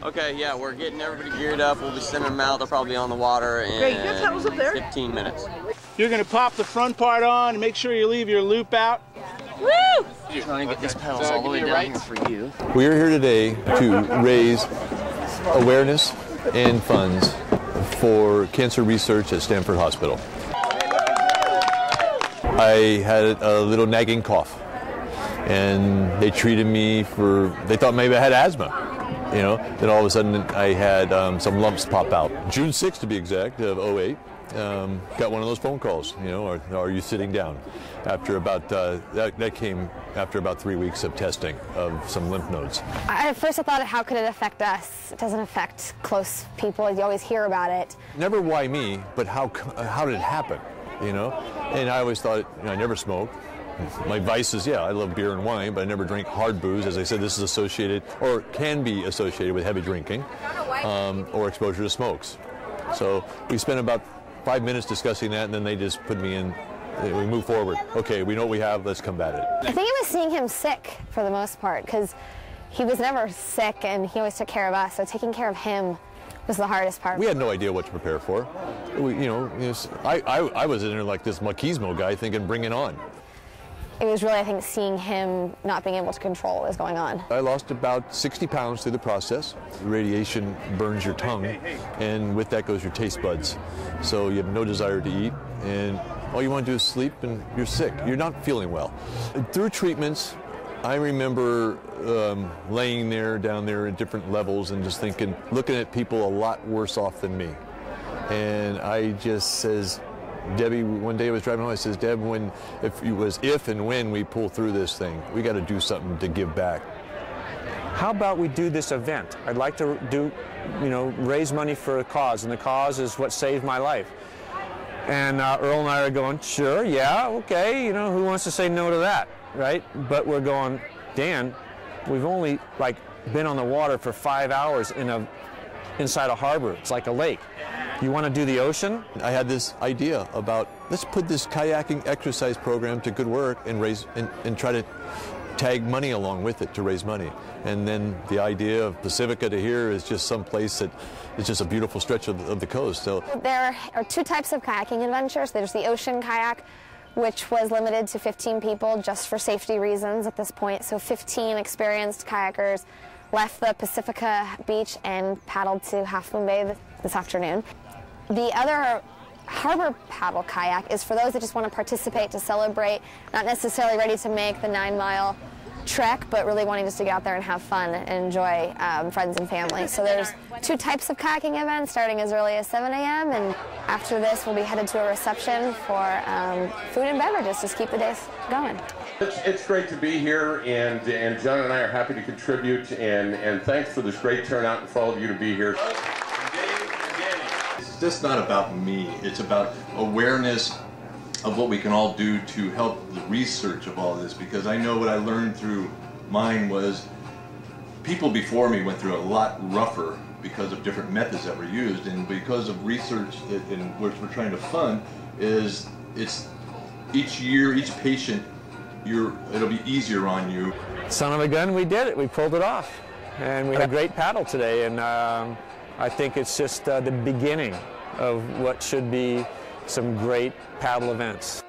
Okay, yeah, we're getting everybody geared up. We'll be sending them out. They'll probably be on the water in 15 minutes. You're going to pop the front part on and make sure you leave your loop out. Woo! Trying to get these pedals all the way down here for you. We are here today to raise awareness and funds for cancer research at Stanford Hospital. I had a little nagging cough, and they treated me they thought maybe I had asthma. You know, then all of a sudden I had some lumps pop out. June 6th to be exact, of '08, got one of those phone calls, you know, are you sitting down? After about, that came after about 3 weeks of testing of some lymph nodes. At first I thought, how could it affect us? It doesn't affect close people, you always hear about it. Never why me, but how did it happen, you know? And I always thought, you know, I never smoked. My vices, yeah, I love beer and wine, but I never drink hard booze. As I said, this is associated, or can be associated with heavy drinking, or exposure to smokes. So we spent about 5 minutes discussing that, and then they just put me in, we move forward. Okay, we know what we have, let's combat it. I think it was seeing him sick for the most part, because he was never sick and he always took care of us, so taking care of him was the hardest part. We had no idea what to prepare for. I was in there like this machismo guy thinking, bring it on. It was really, I think, seeing him not being able to control what was going on. I lost about 60 pounds through the process. The radiation burns your tongue, and with that goes your taste buds. So you have no desire to eat, and all you want to do is sleep, and you're sick. You're not feeling well. Through treatments, I remember laying down there at different levels and just thinking, looking at people a lot worse off than me. And I just says, Debbie, one day I was driving home, I says, Deb, if and when we pull through this thing, we got to do something to give back. How about we do this event? I'd like to raise money for a cause, and the cause is what saved my life. And Earl and I are going, sure, yeah, okay, you know, who wants to say no to that, right? But we're going, Dan, we've only been on the water for 5 hours inside a harbor. It's like a lake. You want to do the ocean? I had this idea about, let's put this kayaking exercise program to good work and and try to tag money along with it to raise money. And then the idea of Pacifica to here is just some place that is just a beautiful stretch of the coast. So there are two types of kayaking adventures. There's the ocean kayak, which was limited to 15 people just for safety reasons at this point. So 15 experienced kayakers left the Pacifica beach and paddled to Half Moon Bay this afternoon. The other harbor paddle kayak is for those that just want to participate, to celebrate, not necessarily ready to make the 9-mile trek, but really wanting just to get out there and have fun and enjoy friends and family. So there's two types of kayaking events starting as early as 7 a.m. and after this we'll be headed to a reception for food and beverages to keep the days going. It's great to be here, and John and I are happy to contribute, and thanks for this great turnout and for all of you to be here. It's just not about me, it's about awareness of what we can all do to help the research of all this, because I know what I learned through mine was people before me went through a lot rougher because of different methods that were used, and because of research and which we're trying to fund it's each year, each patient, it'll be easier on you. Son of a gun, we did it. We pulled it off. And we had a great paddle today, and I think it's just the beginning of what should be some great paddle events.